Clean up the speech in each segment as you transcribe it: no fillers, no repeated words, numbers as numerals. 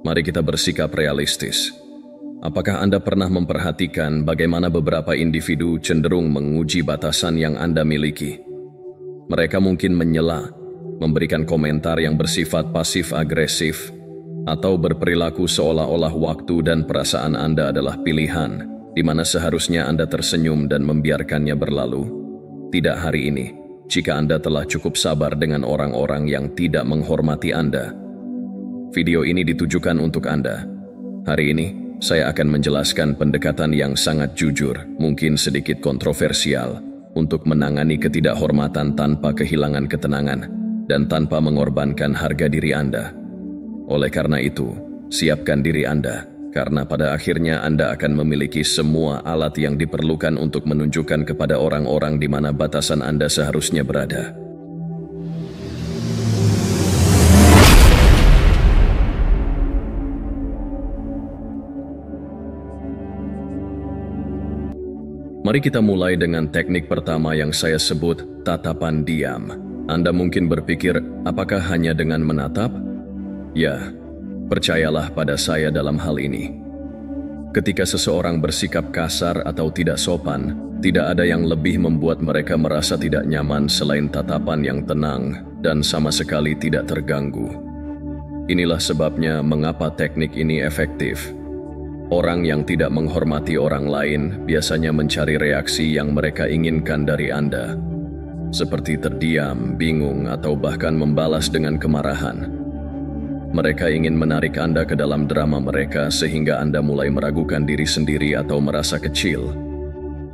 Mari kita bersikap realistis. Apakah Anda pernah memperhatikan bagaimana beberapa individu cenderung menguji batasan yang Anda miliki? Mereka mungkin menyela, memberikan komentar yang bersifat pasif-agresif, atau berperilaku seolah-olah waktu dan perasaan Anda adalah pilihan, di mana seharusnya Anda tersenyum dan membiarkannya berlalu. Tidak hari ini, jika Anda telah cukup sabar dengan orang-orang yang tidak menghormati Anda. Video ini ditujukan untuk Anda. Hari ini, saya akan menjelaskan pendekatan yang sangat jujur, mungkin sedikit kontroversial, untuk menangani ketidakhormatan tanpa kehilangan ketenangan dan tanpa mengorbankan harga diri Anda. Oleh karena itu, siapkan diri Anda, karena pada akhirnya Anda akan memiliki semua alat yang diperlukan untuk menunjukkan kepada orang-orang di mana batasan Anda seharusnya berada. Mari kita mulai dengan teknik pertama yang saya sebut tatapan diam. Anda mungkin berpikir, apakah hanya dengan menatap? Ya, percayalah pada saya dalam hal ini. Ketika seseorang bersikap kasar atau tidak sopan, tidak ada yang lebih membuat mereka merasa tidak nyaman selain tatapan yang tenang dan sama sekali tidak terganggu. Inilah sebabnya mengapa teknik ini efektif. Orang yang tidak menghormati orang lain biasanya mencari reaksi yang mereka inginkan dari Anda, seperti terdiam, bingung, atau bahkan membalas dengan kemarahan. Mereka ingin menarik Anda ke dalam drama mereka sehingga Anda mulai meragukan diri sendiri atau merasa kecil.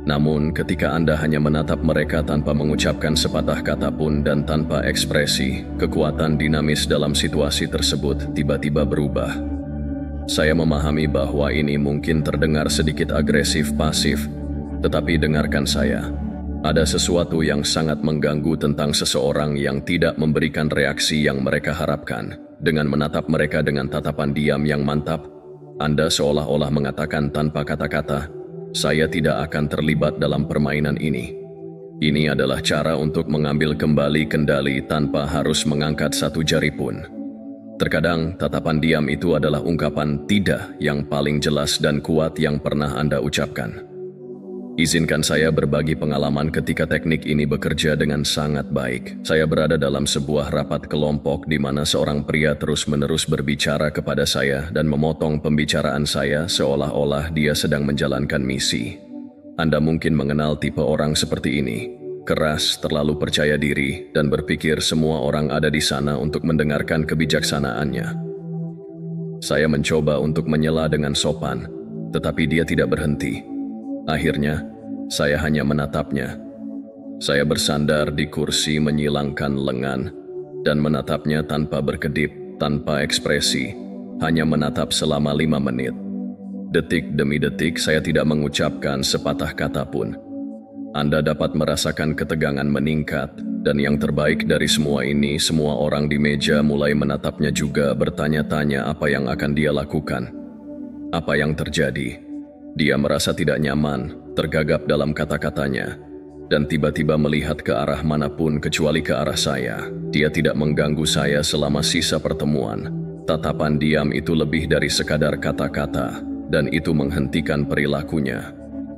Namun, ketika Anda hanya menatap mereka tanpa mengucapkan sepatah kata pun dan tanpa ekspresi, kekuatan dinamis dalam situasi tersebut tiba-tiba berubah. Saya memahami bahwa ini mungkin terdengar sedikit agresif pasif, tetapi dengarkan saya. Ada sesuatu yang sangat mengganggu tentang seseorang yang tidak memberikan reaksi yang mereka harapkan. Dengan menatap mereka dengan tatapan diam yang mantap, Anda seolah-olah mengatakan tanpa kata-kata, "Saya tidak akan terlibat dalam permainan ini." Ini adalah cara untuk mengambil kembali kendali tanpa harus mengangkat satu jari pun. Terkadang, tatapan diam itu adalah ungkapan tidak yang paling jelas dan kuat yang pernah Anda ucapkan. Izinkan saya berbagi pengalaman ketika teknik ini bekerja dengan sangat baik. Saya berada dalam sebuah rapat kelompok di mana seorang pria terus-menerus berbicara kepada saya dan memotong pembicaraan saya seolah-olah dia sedang menjalankan misi. Anda mungkin mengenal tipe orang seperti ini. Keras, terlalu percaya diri, dan berpikir semua orang ada di sana untuk mendengarkan kebijaksanaannya. Saya mencoba untuk menyela dengan sopan, tetapi dia tidak berhenti. Akhirnya, saya hanya menatapnya. Saya bersandar di kursi menyilangkan lengan dan menatapnya tanpa berkedip, tanpa ekspresi, hanya menatap selama 5 menit. Detik demi detik saya tidak mengucapkan sepatah kata pun. Anda dapat merasakan ketegangan meningkat, dan yang terbaik dari semua ini, semua orang di meja mulai menatapnya juga bertanya-tanya apa yang akan dia lakukan. Apa yang terjadi? Dia merasa tidak nyaman, tergagap dalam kata-katanya, dan tiba-tiba melihat ke arah manapun kecuali ke arah saya. Dia tidak mengganggu saya selama sisa pertemuan. Tatapan diam itu lebih dari sekadar kata-kata, dan itu menghentikan perilakunya.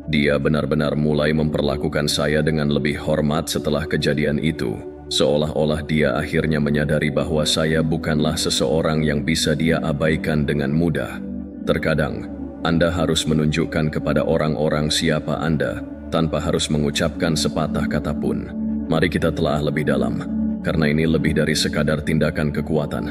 Dia benar-benar mulai memperlakukan saya dengan lebih hormat setelah kejadian itu, seolah-olah dia akhirnya menyadari bahwa saya bukanlah seseorang yang bisa dia abaikan dengan mudah. Terkadang, Anda harus menunjukkan kepada orang-orang siapa Anda, tanpa harus mengucapkan sepatah kata pun. Mari kita telah lebih dalam, karena ini lebih dari sekadar tindakan kekuatan.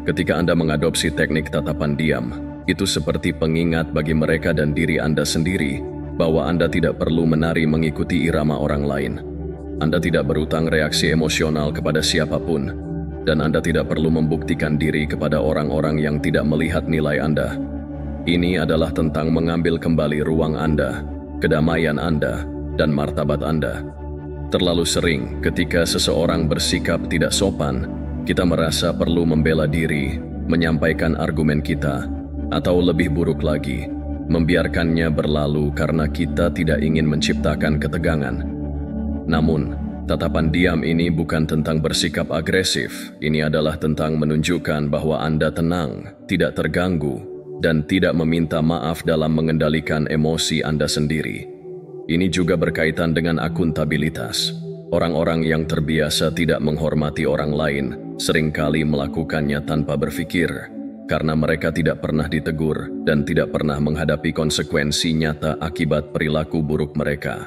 Ketika Anda mengadopsi teknik tatapan diam, itu seperti pengingat bagi mereka dan diri Anda sendiri, bahwa Anda tidak perlu menari mengikuti irama orang lain. Anda tidak berutang reaksi emosional kepada siapapun, dan Anda tidak perlu membuktikan diri kepada orang-orang yang tidak melihat nilai Anda. Ini adalah tentang mengambil kembali ruang Anda, kedamaian Anda, dan martabat Anda. Terlalu sering ketika seseorang bersikap tidak sopan, kita merasa perlu membela diri, menyampaikan argumen kita, atau lebih buruk lagi, membiarkannya berlalu karena kita tidak ingin menciptakan ketegangan. Namun, Tatapan diam ini bukan tentang bersikap agresif, ini adalah tentang menunjukkan bahwa Anda tenang, tidak terganggu, dan tidak meminta maaf dalam mengendalikan emosi Anda sendiri. Ini juga berkaitan dengan akuntabilitas. Orang-orang yang terbiasa tidak menghormati orang lain seringkali melakukannya tanpa berpikir, karena mereka tidak pernah ditegur dan tidak pernah menghadapi konsekuensi nyata akibat perilaku buruk mereka.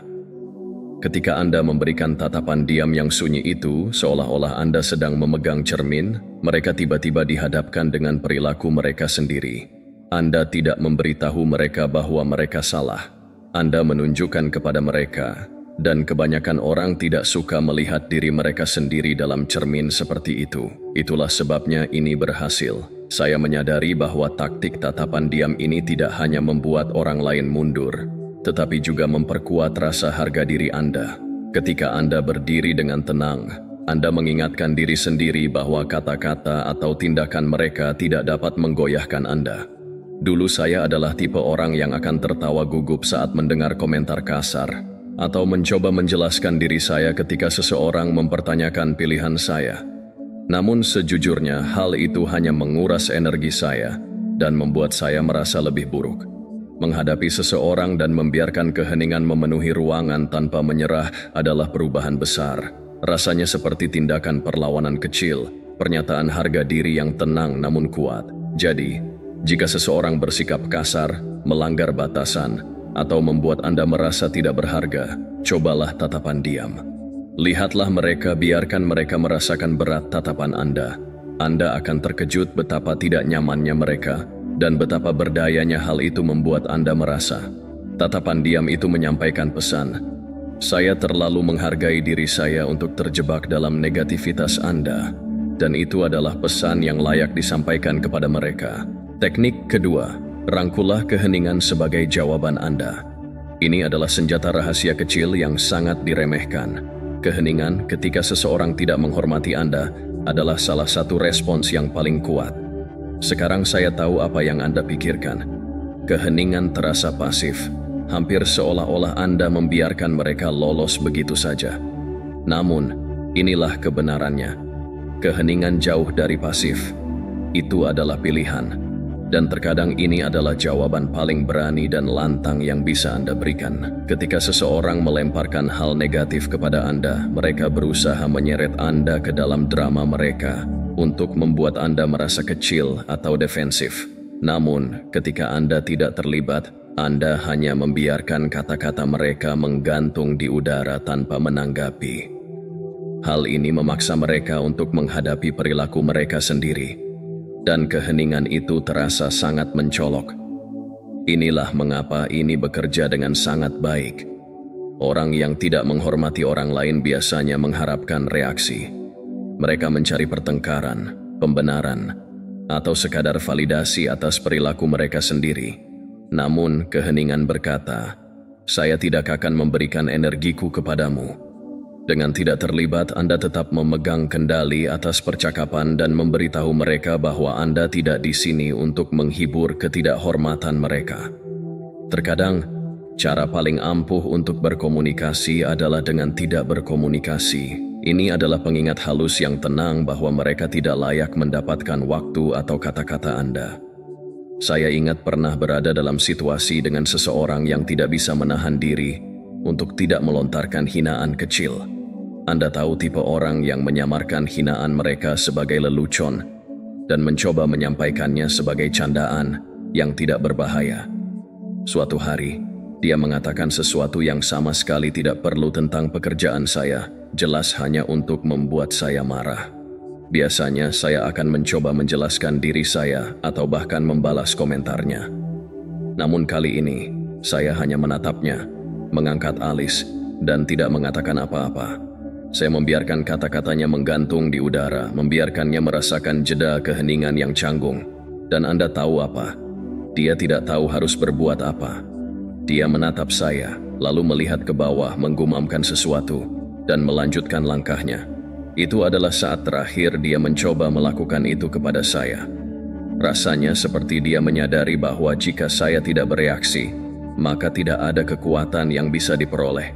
Ketika Anda memberikan tatapan diam yang sunyi itu, seolah-olah Anda sedang memegang cermin, mereka tiba-tiba dihadapkan dengan perilaku mereka sendiri. Anda tidak memberitahu mereka bahwa mereka salah. Anda menunjukkan kepada mereka, dan kebanyakan orang tidak suka melihat diri mereka sendiri dalam cermin seperti itu. Itulah sebabnya ini berhasil. Saya menyadari bahwa taktik tatapan diam ini tidak hanya membuat orang lain mundur, tetapi juga memperkuat rasa harga diri Anda. Ketika Anda berdiri dengan tenang, Anda mengingatkan diri sendiri bahwa kata-kata atau tindakan mereka tidak dapat menggoyahkan Anda. Dulu saya adalah tipe orang yang akan tertawa gugup saat mendengar komentar kasar, atau mencoba menjelaskan diri saya ketika seseorang mempertanyakan pilihan saya. Namun sejujurnya hal itu hanya menguras energi saya dan membuat saya merasa lebih buruk. Menghadapi seseorang dan membiarkan keheningan memenuhi ruangan tanpa menyerah adalah perubahan besar. Rasanya seperti tindakan perlawanan kecil, pernyataan harga diri yang tenang namun kuat. Jadi, jika seseorang bersikap kasar, melanggar batasan, atau membuat Anda merasa tidak berharga, cobalah tatapan diam. Lihatlah mereka, biarkan mereka merasakan berat tatapan Anda. Anda akan terkejut betapa tidak nyamannya mereka, dan betapa berdayanya hal itu membuat Anda merasa. Tatapan diam itu menyampaikan pesan, saya terlalu menghargai diri saya untuk terjebak dalam negativitas Anda, dan itu adalah pesan yang layak disampaikan kepada mereka. Teknik kedua, rangkulah keheningan sebagai jawaban Anda. Ini adalah senjata rahasia kecil yang sangat diremehkan. Keheningan ketika seseorang tidak menghormati Anda adalah salah satu respons yang paling kuat. Sekarang saya tahu apa yang Anda pikirkan. Keheningan terasa pasif, hampir seolah-olah Anda membiarkan mereka lolos begitu saja. Namun, inilah kebenarannya. Keheningan jauh dari pasif. Itu adalah pilihan. Dan terkadang ini adalah jawaban paling berani dan lantang yang bisa Anda berikan. Ketika seseorang melemparkan hal negatif kepada Anda, mereka berusaha menyeret Anda ke dalam drama mereka untuk membuat Anda merasa kecil atau defensif. Namun, ketika Anda tidak terlibat, Anda hanya membiarkan kata-kata mereka menggantung di udara tanpa menanggapi. Hal ini memaksa mereka untuk menghadapi perilaku mereka sendiri. Dan keheningan itu terasa sangat mencolok. Inilah mengapa ini bekerja dengan sangat baik. Orang yang tidak menghormati orang lain biasanya mengharapkan reaksi. Mereka mencari pertengkaran, pembenaran, atau sekadar validasi atas perilaku mereka sendiri. Namun keheningan berkata, saya tidak akan memberikan energiku kepadamu. Dengan tidak terlibat, Anda tetap memegang kendali atas percakapan dan memberitahu mereka bahwa Anda tidak di sini untuk menghibur ketidakhormatan mereka. Terkadang, cara paling ampuh untuk berkomunikasi adalah dengan tidak berkomunikasi. Ini adalah pengingat halus yang tenang bahwa mereka tidak layak mendapatkan waktu atau kata-kata Anda. Saya ingat pernah berada dalam situasi dengan seseorang yang tidak bisa menahan diri untuk tidak melontarkan hinaan kecil. Anda tahu tipe orang yang menyamarkan hinaan mereka sebagai lelucon dan mencoba menyampaikannya sebagai candaan yang tidak berbahaya. Suatu hari, dia mengatakan sesuatu yang sama sekali tidak perlu tentang pekerjaan saya, jelas hanya untuk membuat saya marah. Biasanya saya akan mencoba menjelaskan diri saya atau bahkan membalas komentarnya. Namun kali ini, saya hanya menatapnya, mengangkat alis, dan tidak mengatakan apa-apa. Saya membiarkan kata-katanya menggantung di udara, membiarkannya merasakan jeda keheningan yang canggung. Dan Anda tahu apa? Dia tidak tahu harus berbuat apa. Dia menatap saya, lalu melihat ke bawah, menggumamkan sesuatu, dan melanjutkan langkahnya. Itu adalah saat terakhir dia mencoba melakukan itu kepada saya. Rasanya seperti dia menyadari bahwa jika saya tidak bereaksi, maka tidak ada kekuatan yang bisa diperoleh.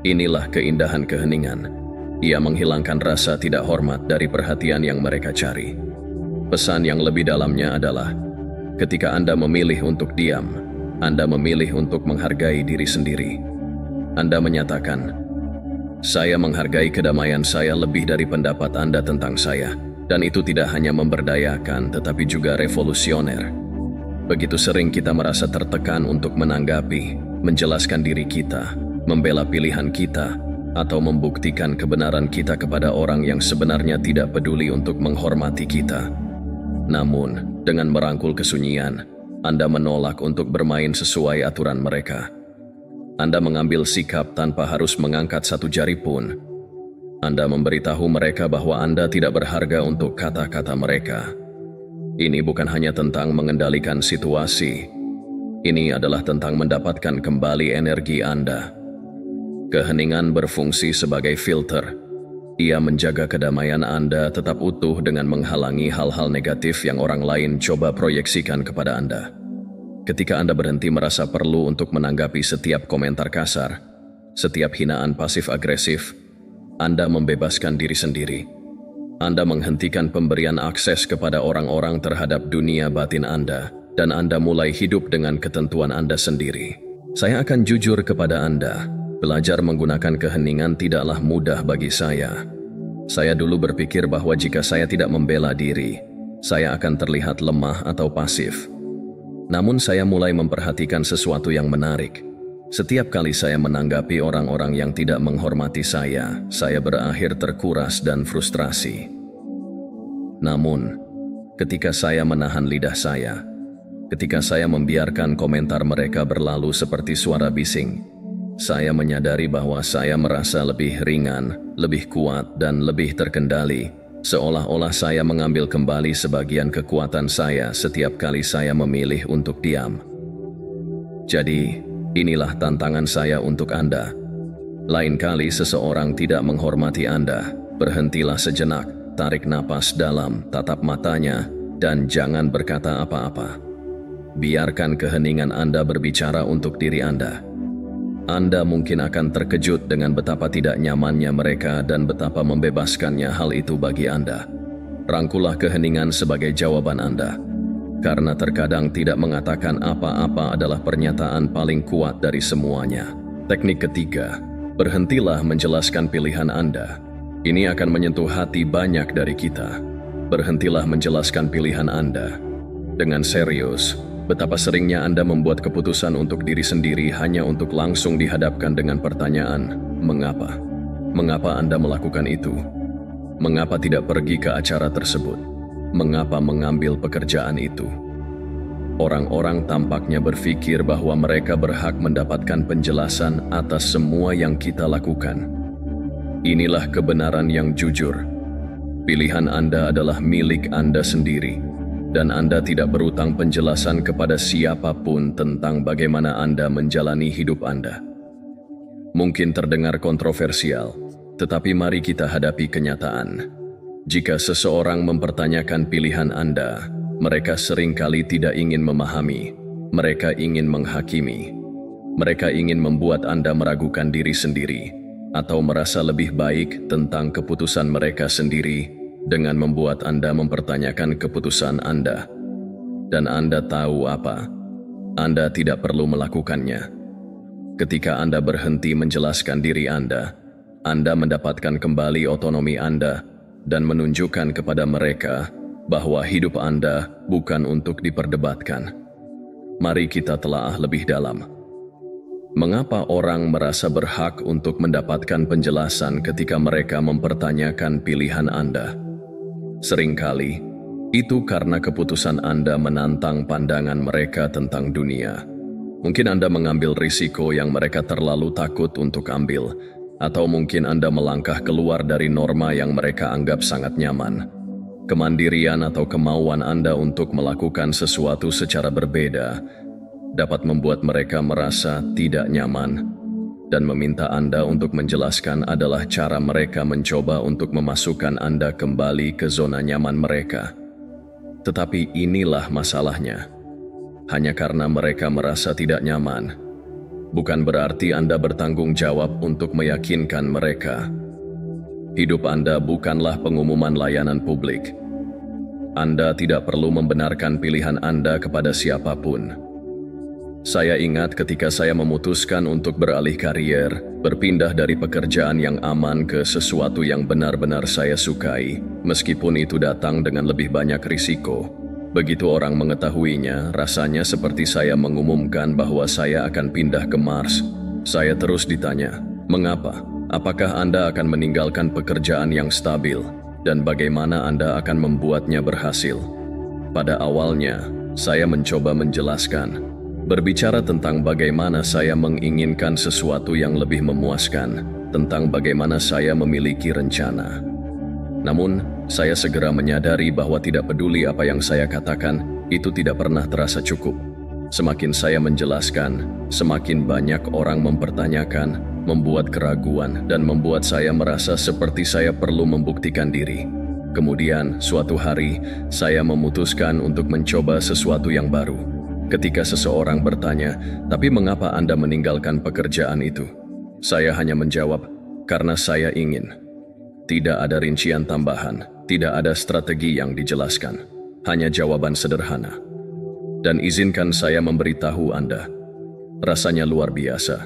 Inilah keindahan keheningan. Ia menghilangkan rasa tidak hormat dari perhatian yang mereka cari. Pesan yang lebih dalamnya adalah, ketika Anda memilih untuk diam, Anda memilih untuk menghargai diri sendiri. Anda menyatakan, "Saya menghargai kedamaian saya lebih dari pendapat Anda tentang saya." Dan itu tidak hanya memberdayakan, tetapi juga revolusioner. Begitu sering kita merasa tertekan untuk menanggapi, menjelaskan diri kita, membela pilihan kita, atau membuktikan kebenaran kita kepada orang yang sebenarnya tidak peduli untuk menghormati kita. Namun, dengan merangkul kesunyian, Anda menolak untuk bermain sesuai aturan mereka. Anda mengambil sikap tanpa harus mengangkat satu jari pun. Anda memberitahu mereka bahwa Anda tidak berharga untuk kata-kata mereka. Ini bukan hanya tentang mengendalikan situasi. Ini adalah tentang mendapatkan kembali energi Anda. Keheningan berfungsi sebagai filter. Ia menjaga kedamaian Anda tetap utuh dengan menghalangi hal-hal negatif yang orang lain coba proyeksikan kepada Anda. Ketika Anda berhenti merasa perlu untuk menanggapi setiap komentar kasar, setiap hinaan pasif-agresif, Anda membebaskan diri sendiri. Anda menghentikan pemberian akses kepada orang-orang terhadap dunia batin Anda, dan Anda mulai hidup dengan ketentuan Anda sendiri. Saya akan jujur kepada Anda, belajar menggunakan keheningan tidaklah mudah bagi saya. Saya dulu berpikir bahwa jika saya tidak membela diri, saya akan terlihat lemah atau pasif. Namun saya mulai memperhatikan sesuatu yang menarik. Setiap kali saya menanggapi orang-orang yang tidak menghormati saya berakhir terkuras dan frustrasi. Namun, ketika saya menahan lidah saya, ketika saya membiarkan komentar mereka berlalu seperti suara bising, saya menyadari bahwa saya merasa lebih ringan, lebih kuat, dan lebih terkendali, seolah-olah saya mengambil kembali sebagian kekuatan saya setiap kali saya memilih untuk diam. Jadi, inilah tantangan saya untuk Anda. Lain kali seseorang tidak menghormati Anda, berhentilah sejenak, tarik napas dalam, tatap matanya, dan jangan berkata apa-apa. Biarkan keheningan Anda berbicara untuk diri Anda. Anda mungkin akan terkejut dengan betapa tidak nyamannya mereka dan betapa membebaskannya hal itu bagi Anda. Rangkulah keheningan sebagai jawaban Anda. Karena terkadang tidak mengatakan apa-apa adalah pernyataan paling kuat dari semuanya. Teknik ketiga, berhentilah menjelaskan pilihan Anda. Ini akan menyentuh hati banyak dari kita. Berhentilah menjelaskan pilihan Anda. Dengan serius, betapa seringnya Anda membuat keputusan untuk diri sendiri hanya untuk langsung dihadapkan dengan pertanyaan, mengapa? Mengapa Anda melakukan itu? Mengapa tidak pergi ke acara tersebut? Mengapa mengambil pekerjaan itu? Orang-orang tampaknya berpikir bahwa mereka berhak mendapatkan penjelasan atas semua yang kita lakukan. Inilah kebenaran yang jujur. Pilihan Anda adalah milik Anda sendiri, dan Anda tidak berutang penjelasan kepada siapapun tentang bagaimana Anda menjalani hidup Anda. Mungkin terdengar kontroversial, tetapi mari kita hadapi kenyataan. Jika seseorang mempertanyakan pilihan Anda, mereka seringkali tidak ingin memahami, mereka ingin menghakimi. Mereka ingin membuat Anda meragukan diri sendiri, atau merasa lebih baik tentang keputusan mereka sendiri dengan membuat Anda mempertanyakan keputusan Anda. Dan Anda tahu apa? Anda tidak perlu melakukannya. Ketika Anda berhenti menjelaskan diri Anda mendapatkan kembali otonomi Anda, dan menunjukkan kepada mereka bahwa hidup Anda bukan untuk diperdebatkan. Mari kita telaah lebih dalam. Mengapa orang merasa berhak untuk mendapatkan penjelasan ketika mereka mempertanyakan pilihan Anda? Seringkali, itu karena keputusan Anda menantang pandangan mereka tentang dunia. Mungkin Anda mengambil risiko yang mereka terlalu takut untuk ambil, atau mungkin Anda melangkah keluar dari norma yang mereka anggap sangat nyaman. Kemandirian atau kemauan Anda untuk melakukan sesuatu secara berbeda dapat membuat mereka merasa tidak nyaman, dan meminta Anda untuk menjelaskan adalah cara mereka mencoba untuk memasukkan Anda kembali ke zona nyaman mereka. Tetapi inilah masalahnya. Hanya karena mereka merasa tidak nyaman, bukan berarti Anda bertanggung jawab untuk meyakinkan mereka. Hidup Anda bukanlah pengumuman layanan publik. Anda tidak perlu membenarkan pilihan Anda kepada siapapun. Saya ingat ketika saya memutuskan untuk beralih karier, berpindah dari pekerjaan yang aman ke sesuatu yang benar-benar saya sukai, meskipun itu datang dengan lebih banyak risiko. Begitu orang mengetahuinya, rasanya seperti saya mengumumkan bahwa saya akan pindah ke Mars. Saya terus ditanya, "Mengapa? Apakah Anda akan meninggalkan pekerjaan yang stabil? Dan bagaimana Anda akan membuatnya berhasil?" Pada awalnya, saya mencoba menjelaskan, berbicara tentang bagaimana saya menginginkan sesuatu yang lebih memuaskan, tentang bagaimana saya memiliki rencana. Namun, saya segera menyadari bahwa tidak peduli apa yang saya katakan, itu tidak pernah terasa cukup. Semakin saya menjelaskan, semakin banyak orang mempertanyakan, membuat keraguan, dan membuat saya merasa seperti saya perlu membuktikan diri. Kemudian, suatu hari, saya memutuskan untuk mencoba sesuatu yang baru. Ketika seseorang bertanya, "Tapi mengapa Anda meninggalkan pekerjaan itu?" Saya hanya menjawab, "Karena saya ingin." Tidak ada rincian tambahan, tidak ada strategi yang dijelaskan. Hanya jawaban sederhana. Dan izinkan saya memberitahu Anda, rasanya luar biasa.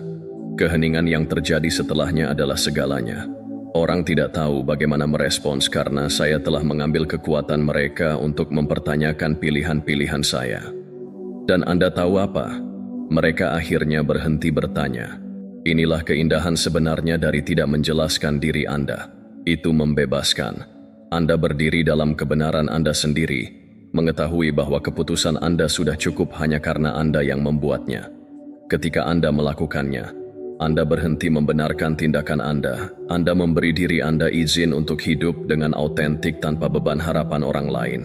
Keheningan yang terjadi setelahnya adalah segalanya. Orang tidak tahu bagaimana merespons karena saya telah mengambil kekuatan mereka untuk mempertanyakan pilihan-pilihan saya. Dan Anda tahu apa? Mereka akhirnya berhenti bertanya. Inilah keindahan sebenarnya dari tidak menjelaskan diri Anda. Itu membebaskan. Anda berdiri dalam kebenaran Anda sendiri, mengetahui bahwa keputusan Anda sudah cukup hanya karena Anda yang membuatnya. Ketika Anda melakukannya, Anda berhenti membenarkan tindakan Anda. Anda memberi diri Anda izin untuk hidup dengan autentik tanpa beban harapan orang lain.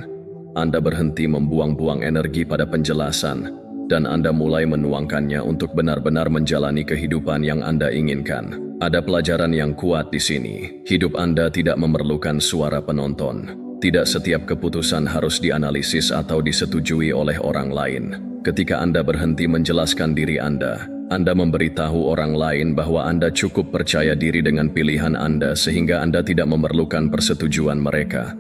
Anda berhenti membuang-buang energi pada penjelasan, dan Anda mulai menuangkannya untuk benar-benar menjalani kehidupan yang Anda inginkan. Ada pelajaran yang kuat di sini. Hidup Anda tidak memerlukan suara penonton. Tidak setiap keputusan harus dianalisis atau disetujui oleh orang lain. Ketika Anda berhenti menjelaskan diri Anda memberitahu orang lain bahwa Anda cukup percaya diri dengan pilihan Anda sehingga Anda tidak memerlukan persetujuan mereka.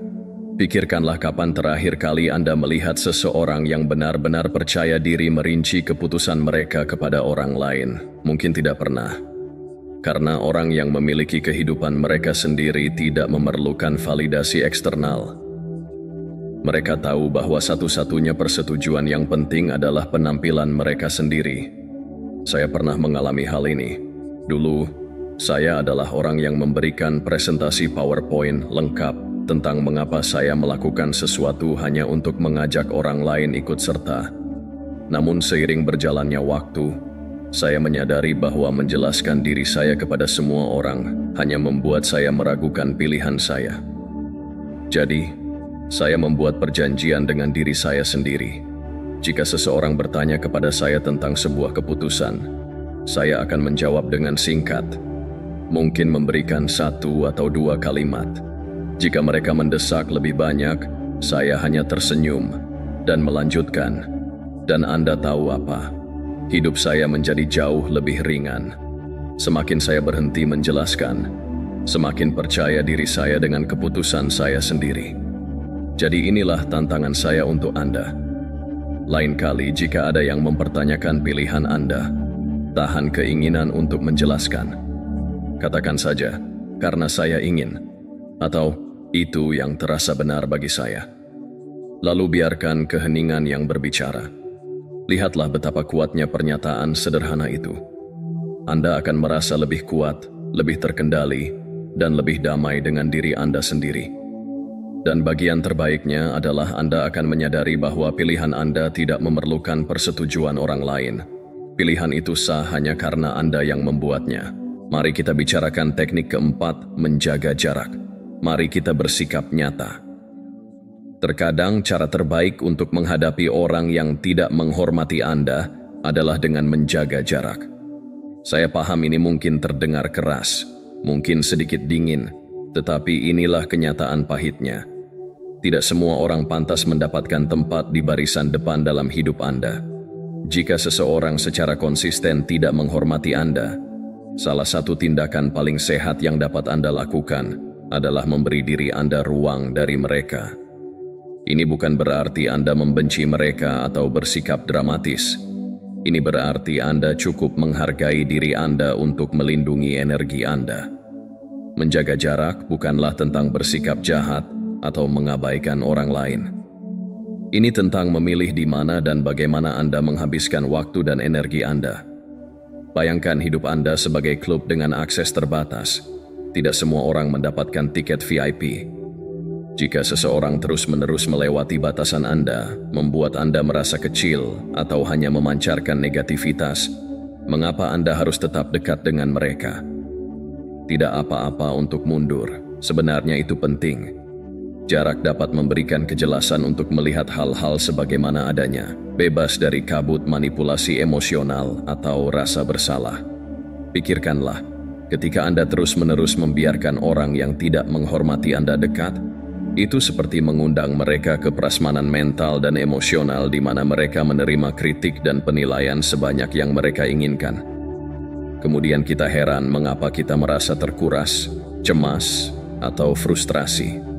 Pikirkanlah kapan terakhir kali Anda melihat seseorang yang benar-benar percaya diri merinci keputusan mereka kepada orang lain. Mungkin tidak pernah. Karena orang yang memiliki kehidupan mereka sendiri tidak memerlukan validasi eksternal. Mereka tahu bahwa satu-satunya persetujuan yang penting adalah penampilan mereka sendiri. Saya pernah mengalami hal ini. Dulu, saya adalah orang yang memberikan presentasi PowerPoint lengkap tentang mengapa saya melakukan sesuatu hanya untuk mengajak orang lain ikut serta. Namun seiring berjalannya waktu, saya menyadari bahwa menjelaskan diri saya kepada semua orang hanya membuat saya meragukan pilihan saya. Jadi, saya membuat perjanjian dengan diri saya sendiri. Jika seseorang bertanya kepada saya tentang sebuah keputusan, saya akan menjawab dengan singkat, mungkin memberikan 1 atau 2 kalimat. Jika mereka mendesak lebih banyak, saya hanya tersenyum dan melanjutkan. Dan Anda tahu apa? Hidup saya menjadi jauh lebih ringan. Semakin saya berhenti menjelaskan, semakin percaya diri saya dengan keputusan saya sendiri. Jadi inilah tantangan saya untuk Anda. Lain kali jika ada yang mempertanyakan pilihan Anda, tahan keinginan untuk menjelaskan. Katakan saja, karena saya ingin. Atau, itu yang terasa benar bagi saya. Lalu biarkan keheningan yang berbicara. Lihatlah betapa kuatnya pernyataan sederhana itu. Anda akan merasa lebih kuat, lebih terkendali, dan lebih damai dengan diri Anda sendiri. Dan bagian terbaiknya adalah Anda akan menyadari bahwa pilihan Anda tidak memerlukan persetujuan orang lain. Pilihan itu sah hanya karena Anda yang membuatnya. Mari kita bicarakan teknik keempat, menjaga jarak. Mari kita bersikap nyata. Terkadang cara terbaik untuk menghadapi orang yang tidak menghormati Anda adalah dengan menjaga jarak. Saya paham ini mungkin terdengar keras, mungkin sedikit dingin, tetapi inilah kenyataan pahitnya. Tidak semua orang pantas mendapatkan tempat di barisan depan dalam hidup Anda. Jika seseorang secara konsisten tidak menghormati Anda, salah satu tindakan paling sehat yang dapat Anda lakukan adalah memberi diri Anda ruang dari mereka. Ini bukan berarti Anda membenci mereka atau bersikap dramatis. Ini berarti Anda cukup menghargai diri Anda untuk melindungi energi Anda. Menjaga jarak bukanlah tentang bersikap jahat atau mengabaikan orang lain. Ini tentang memilih di mana dan bagaimana Anda menghabiskan waktu dan energi Anda. Bayangkan hidup Anda sebagai klub dengan akses terbatas. Tidak semua orang mendapatkan tiket VIP. Jika seseorang terus-menerus melewati batasan Anda, membuat Anda merasa kecil atau hanya memancarkan negativitas, mengapa Anda harus tetap dekat dengan mereka? Tidak apa-apa untuk mundur, sebenarnya itu penting. Jarak dapat memberikan kejelasan untuk melihat hal-hal sebagaimana adanya, bebas dari kabut manipulasi emosional atau rasa bersalah. Pikirkanlah, ketika Anda terus-menerus membiarkan orang yang tidak menghormati Anda dekat, itu seperti mengundang mereka ke prasmanan mental dan emosional di mana mereka menerima kritik dan penilaian sebanyak yang mereka inginkan. Kemudian kita heran mengapa kita merasa terkuras, cemas, atau frustrasi.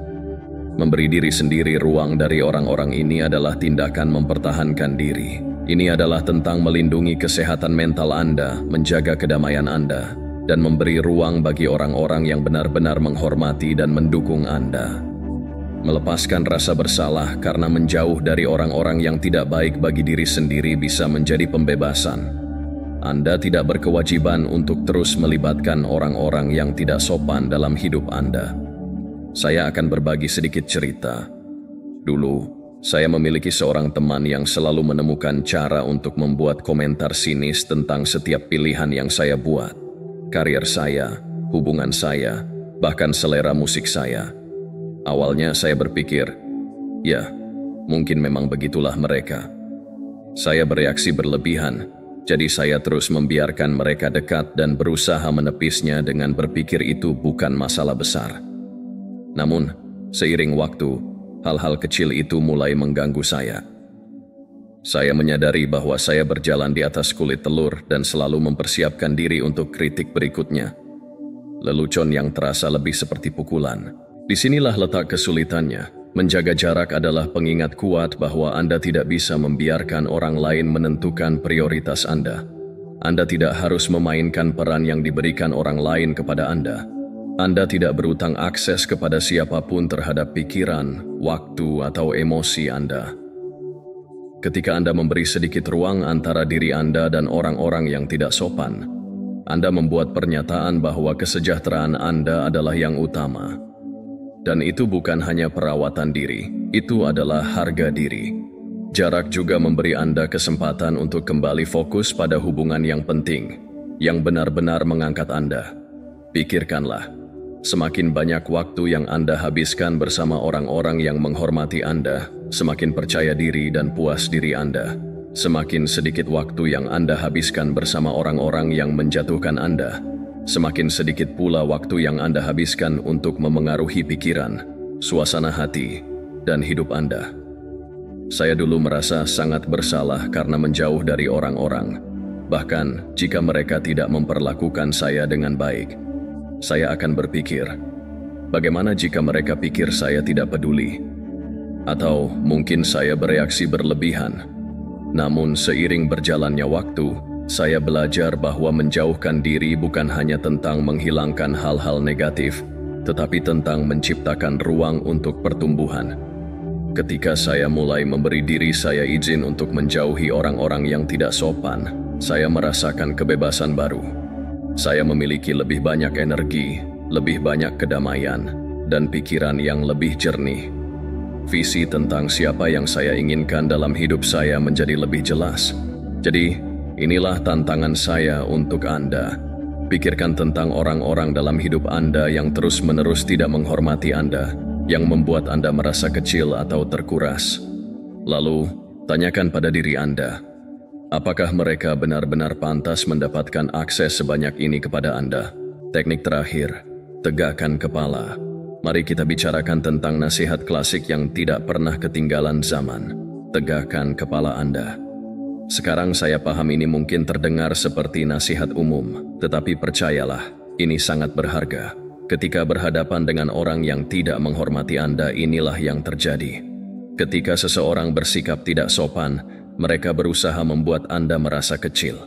Memberi diri sendiri ruang dari orang-orang ini adalah tindakan mempertahankan diri. Ini adalah tentang melindungi kesehatan mental Anda, menjaga kedamaian Anda, dan memberi ruang bagi orang-orang yang benar-benar menghormati dan mendukung Anda. Melepaskan rasa bersalah karena menjauh dari orang-orang yang tidak baik bagi diri sendiri bisa menjadi pembebasan. Anda tidak berkewajiban untuk terus melibatkan orang-orang yang tidak sopan dalam hidup Anda. Saya akan berbagi sedikit cerita. Dulu, saya memiliki seorang teman yang selalu menemukan cara untuk membuat komentar sinis tentang setiap pilihan yang saya buat. Karier saya, hubungan saya, bahkan selera musik saya. Awalnya saya berpikir, ya, mungkin memang begitulah mereka. Saya bereaksi berlebihan, jadi saya terus membiarkan mereka dekat dan berusaha menepisnya dengan berpikir itu bukan masalah besar. Namun, seiring waktu, hal-hal kecil itu mulai mengganggu saya. Saya menyadari bahwa saya berjalan di atas kulit telur dan selalu mempersiapkan diri untuk kritik berikutnya. Lelucon yang terasa lebih seperti pukulan. Disinilah letak kesulitannya. Menjaga jarak adalah pengingat kuat bahwa Anda tidak bisa membiarkan orang lain menentukan prioritas Anda. Anda tidak harus memainkan peran yang diberikan orang lain kepada Anda. Anda tidak berutang akses kepada siapapun terhadap pikiran, waktu, atau emosi Anda. Ketika Anda memberi sedikit ruang antara diri Anda dan orang-orang yang tidak sopan, Anda membuat pernyataan bahwa kesejahteraan Anda adalah yang utama. Dan itu bukan hanya perawatan diri, itu adalah harga diri. Jarak juga memberi Anda kesempatan untuk kembali fokus pada hubungan yang penting, yang benar-benar mengangkat Anda. Pikirkanlah. Semakin banyak waktu yang Anda habiskan bersama orang-orang yang menghormati Anda, semakin percaya diri dan puas diri Anda. Semakin sedikit waktu yang Anda habiskan bersama orang-orang yang menjatuhkan Anda, semakin sedikit pula waktu yang Anda habiskan untuk memengaruhi pikiran, suasana hati, dan hidup Anda. Saya dulu merasa sangat bersalah karena menjauh dari orang-orang. Bahkan jika mereka tidak memperlakukan saya dengan baik, saya akan berpikir, bagaimana jika mereka pikir saya tidak peduli? Atau mungkin saya bereaksi berlebihan. Namun seiring berjalannya waktu, saya belajar bahwa menjauhkan diri bukan hanya tentang menghilangkan hal-hal negatif, tetapi tentang menciptakan ruang untuk pertumbuhan. Ketika saya mulai memberi diri saya izin untuk menjauhi orang-orang yang tidak sopan, saya merasakan kebebasan baru. Saya memiliki lebih banyak energi, lebih banyak kedamaian, dan pikiran yang lebih jernih. Visi tentang siapa yang saya inginkan dalam hidup saya menjadi lebih jelas. Jadi, inilah tantangan saya untuk Anda. Pikirkan tentang orang-orang dalam hidup Anda yang terus-menerus tidak menghormati Anda, yang membuat Anda merasa kecil atau terkuras. Lalu, tanyakan pada diri Anda, apakah mereka benar-benar pantas mendapatkan akses sebanyak ini kepada Anda? Teknik terakhir, tegakkan kepala. Mari kita bicarakan tentang nasihat klasik yang tidak pernah ketinggalan zaman. Tegakkan kepala Anda. Sekarang saya paham ini mungkin terdengar seperti nasihat umum, tetapi percayalah, ini sangat berharga. ketika berhadapan dengan orang yang tidak menghormati Anda, inilah yang terjadi. Ketika seseorang bersikap tidak sopan, mereka berusaha membuat Anda merasa kecil.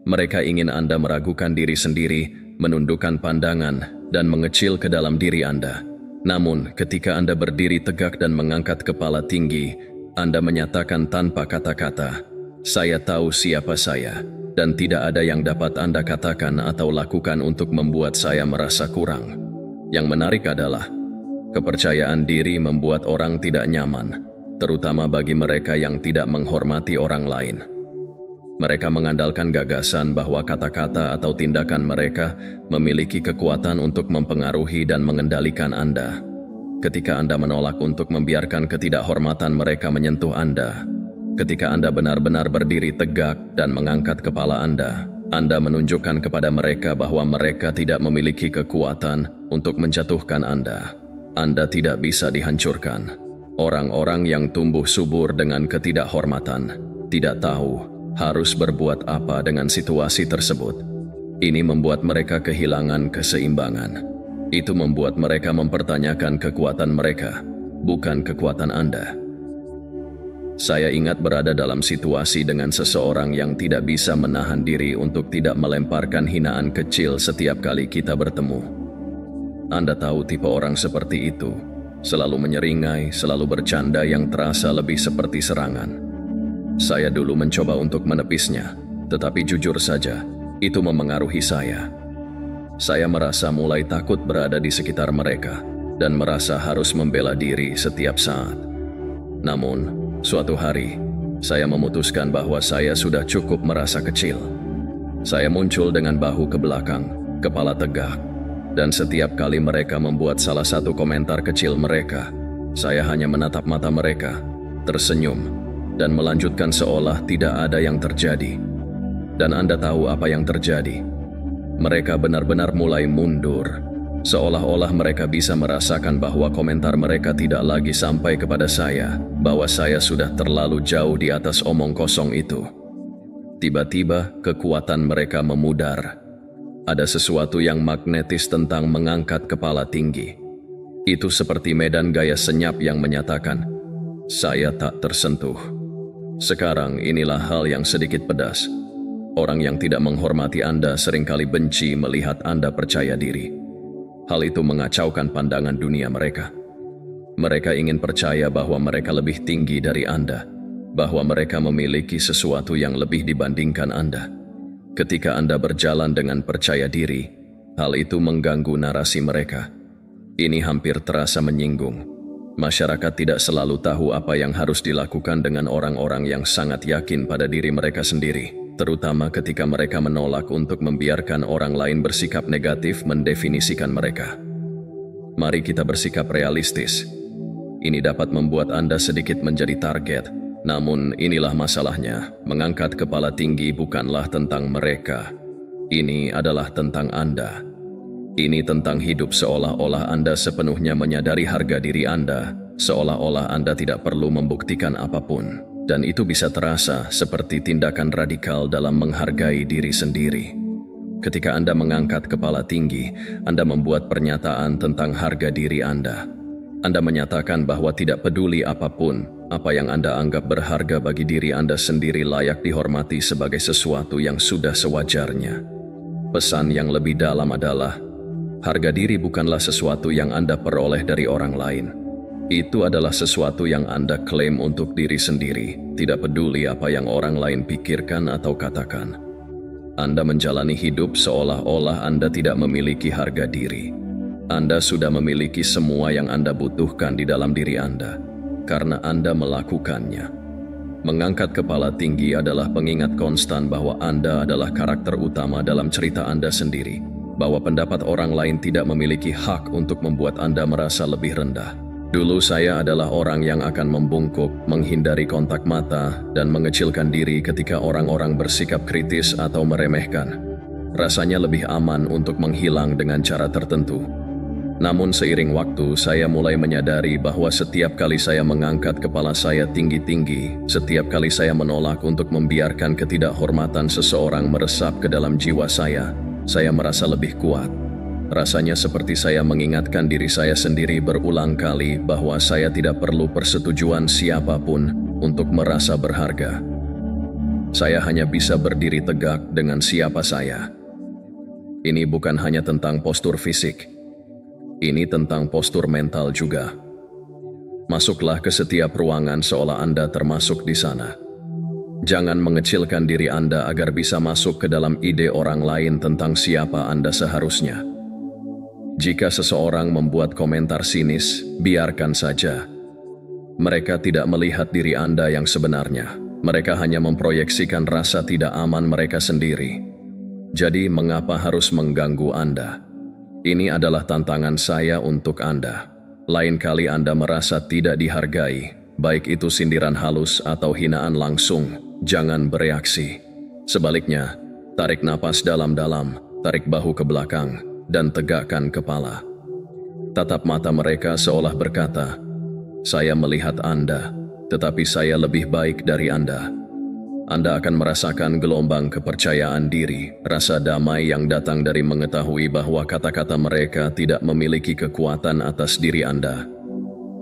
Mereka ingin Anda meragukan diri sendiri, menundukkan pandangan, dan mengecil ke dalam diri Anda. Namun, ketika Anda berdiri tegak dan mengangkat kepala tinggi, Anda menyatakan tanpa kata-kata, "Saya tahu siapa saya, dan tidak ada yang dapat Anda katakan atau lakukan untuk membuat saya merasa kurang." Yang menarik adalah, kepercayaan diri membuat orang tidak nyaman, terutama bagi mereka yang tidak menghormati orang lain. Mereka mengandalkan gagasan bahwa kata-kata atau tindakan mereka memiliki kekuatan untuk mempengaruhi dan mengendalikan Anda. Ketika Anda menolak untuk membiarkan ketidakhormatan mereka menyentuh Anda, ketika Anda benar-benar berdiri tegak dan mengangkat kepala Anda menunjukkan kepada mereka bahwa mereka tidak memiliki kekuatan untuk menjatuhkan Anda. Anda tidak bisa dihancurkan. Orang-orang yang tumbuh subur dengan ketidakhormatan tidak tahu harus berbuat apa dengan situasi tersebut. Ini membuat mereka kehilangan keseimbangan. Itu membuat mereka mempertanyakan kekuatan mereka, bukan kekuatan Anda. Saya ingat berada dalam situasi dengan seseorang yang tidak bisa menahan diri untuk tidak melemparkan hinaan kecil setiap kali kita bertemu. Anda tahu tipe orang seperti itu, selalu menyeringai, selalu bercanda yang terasa lebih seperti serangan. Saya dulu mencoba untuk menepisnya, tetapi jujur saja, itu memengaruhi saya. Saya merasa mulai takut berada di sekitar mereka dan merasa harus membela diri setiap saat. Namun, suatu hari, saya memutuskan bahwa saya sudah cukup merasa kecil. Saya muncul dengan bahu ke belakang, kepala tegak, dan setiap kali mereka membuat salah satu komentar kecil mereka, saya hanya menatap mata mereka, tersenyum, dan melanjutkan seolah tidak ada yang terjadi. Dan Anda tahu apa yang terjadi? Mereka benar-benar mulai mundur, seolah-olah mereka bisa merasakan bahwa komentar mereka tidak lagi sampai kepada saya, bahwa saya sudah terlalu jauh di atas omong kosong itu. Tiba-tiba kekuatan mereka memudar. Ada sesuatu yang magnetis tentang mengangkat kepala tinggi. Itu seperti medan gaya senyap yang menyatakan, "Saya tak tersentuh." Sekarang inilah hal yang sedikit pedas. Orang yang tidak menghormati Anda seringkali benci melihat Anda percaya diri. Hal itu mengacaukan pandangan dunia mereka. Mereka ingin percaya bahwa mereka lebih tinggi dari Anda, bahwa mereka memiliki sesuatu yang lebih dibandingkan Anda. Ketika Anda berjalan dengan percaya diri, hal itu mengganggu narasi mereka. Ini hampir terasa menyinggung. Masyarakat tidak selalu tahu apa yang harus dilakukan dengan orang-orang yang sangat yakin pada diri mereka sendiri, terutama ketika mereka menolak untuk membiarkan orang lain bersikap negatif mendefinisikan mereka. Mari kita bersikap realistis. Ini dapat membuat Anda sedikit menjadi target, namun inilah masalahnya. Mengangkat kepala tinggi bukanlah tentang mereka. Ini adalah tentang Anda. Ini tentang hidup seolah-olah Anda sepenuhnya menyadari harga diri Anda, seolah-olah Anda tidak perlu membuktikan apapun. Dan itu bisa terasa seperti tindakan radikal dalam menghargai diri sendiri. Ketika Anda mengangkat kepala tinggi, Anda membuat pernyataan tentang harga diri Anda. Anda menyatakan bahwa tidak peduli apapun, apa yang Anda anggap berharga bagi diri Anda sendiri layak dihormati sebagai sesuatu yang sudah sewajarnya. Pesan yang lebih dalam adalah, harga diri bukanlah sesuatu yang Anda peroleh dari orang lain. Itu adalah sesuatu yang Anda klaim untuk diri sendiri, tidak peduli apa yang orang lain pikirkan atau katakan. Anda menjalani hidup seolah-olah Anda tidak memiliki harga diri. Anda sudah memiliki semua yang Anda butuhkan di dalam diri Anda, karena Anda melakukannya. Mengangkat kepala tinggi adalah pengingat konstan bahwa Anda adalah karakter utama dalam cerita Anda sendiri, bahwa pendapat orang lain tidak memiliki hak untuk membuat Anda merasa lebih rendah. Dulu saya adalah orang yang akan membungkuk, menghindari kontak mata, dan mengecilkan diri ketika orang-orang bersikap kritis atau meremehkan. Rasanya lebih aman untuk menghilang dengan cara tertentu. Namun seiring waktu, saya mulai menyadari bahwa setiap kali saya mengangkat kepala saya tinggi-tinggi, setiap kali saya menolak untuk membiarkan ketidakhormatan seseorang meresap ke dalam jiwa saya merasa lebih kuat. Rasanya seperti saya mengingatkan diri saya sendiri berulang kali bahwa saya tidak perlu persetujuan siapapun untuk merasa berharga. Saya hanya bisa berdiri tegak dengan siapa saya. Ini bukan hanya tentang postur fisik. Ini tentang postur mental juga. Masuklah ke setiap ruangan seolah Anda termasuk di sana. Jangan mengecilkan diri Anda agar bisa masuk ke dalam ide orang lain tentang siapa Anda seharusnya. Jika seseorang membuat komentar sinis, biarkan saja. Mereka tidak melihat diri Anda yang sebenarnya. Mereka hanya memproyeksikan rasa tidak aman mereka sendiri. Jadi, mengapa harus mengganggu Anda? Ini adalah tantangan saya untuk Anda. Lain kali Anda merasa tidak dihargai, baik itu sindiran halus atau hinaan langsung, jangan bereaksi. Sebaliknya, tarik napas dalam-dalam, tarik bahu ke belakang, dan tegakkan kepala. Tatap mata mereka seolah berkata, "Saya melihat Anda, tetapi saya lebih baik dari Anda." Anda akan merasakan gelombang kepercayaan diri, rasa damai yang datang dari mengetahui bahwa kata-kata mereka tidak memiliki kekuatan atas diri Anda.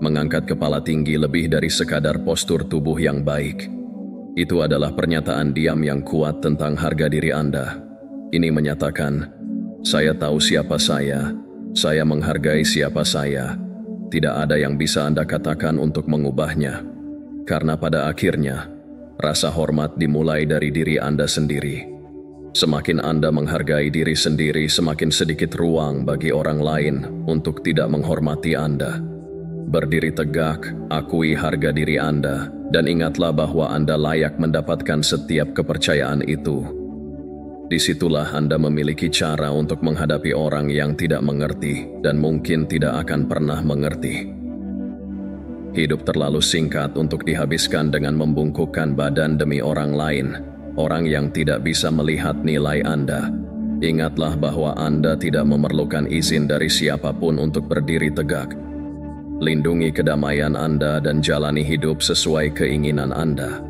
Mengangkat kepala tinggi lebih dari sekadar postur tubuh yang baik. Itu adalah pernyataan diam yang kuat tentang harga diri Anda. Ini menyatakan, saya tahu siapa saya menghargai siapa saya. Tidak ada yang bisa Anda katakan untuk mengubahnya. Karena pada akhirnya, rasa hormat dimulai dari diri Anda sendiri. Semakin Anda menghargai diri sendiri, semakin sedikit ruang bagi orang lain untuk tidak menghormati Anda. Berdiri tegak, akui harga diri Anda, dan ingatlah bahwa Anda layak mendapatkan setiap kepercayaan itu. Disitulah Anda memiliki cara untuk menghadapi orang yang tidak mengerti dan mungkin tidak akan pernah mengerti. Hidup terlalu singkat untuk dihabiskan dengan membungkukkan badan demi orang lain, orang yang tidak bisa melihat nilai Anda. Ingatlah bahwa Anda tidak memerlukan izin dari siapapun untuk berdiri tegak. Lindungi kedamaian Anda dan jalani hidup sesuai keinginan Anda.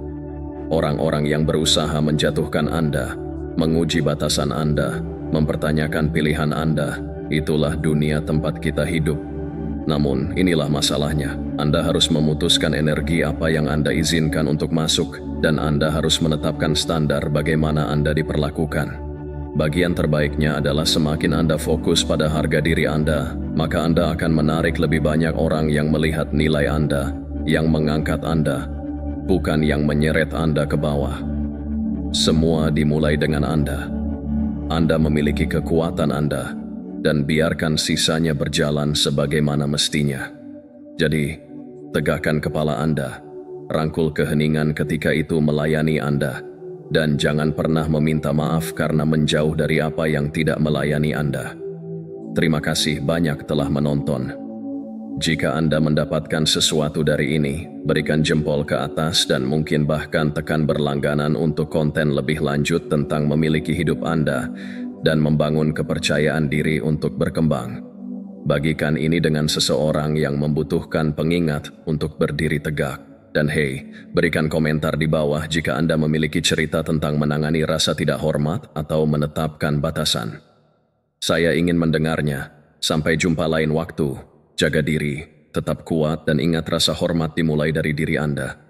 Orang-orang yang berusaha menjatuhkan Anda, menguji batasan Anda, mempertanyakan pilihan Anda, itulah dunia tempat kita hidup. Namun, inilah masalahnya. Anda harus memutuskan energi apa yang Anda izinkan untuk masuk, dan Anda harus menetapkan standar bagaimana Anda diperlakukan. Bagian terbaiknya adalah semakin Anda fokus pada harga diri Anda, maka Anda akan menarik lebih banyak orang yang melihat nilai Anda, yang mengangkat Anda, bukan yang menyeret Anda ke bawah. Semua dimulai dengan Anda. Anda memiliki kekuatan Anda, dan biarkan sisanya berjalan sebagaimana mestinya. Jadi, tegakkan kepala Anda, rangkul keheningan ketika itu melayani Anda, dan jangan pernah meminta maaf karena menjauh dari apa yang tidak melayani Anda. Terima kasih banyak telah menonton. Jika Anda mendapatkan sesuatu dari ini, berikan jempol ke atas dan mungkin bahkan tekan berlangganan untuk konten lebih lanjut tentang memiliki hidup Anda dan membangun kepercayaan diri untuk berkembang. Bagikan ini dengan seseorang yang membutuhkan pengingat untuk berdiri tegak. Dan hey, berikan komentar di bawah jika Anda memiliki cerita tentang menangani rasa tidak hormat atau menetapkan batasan. Saya ingin mendengarnya. Sampai jumpa lain waktu. Jaga diri, tetap kuat dan ingat rasa hormat dimulai dari diri Anda.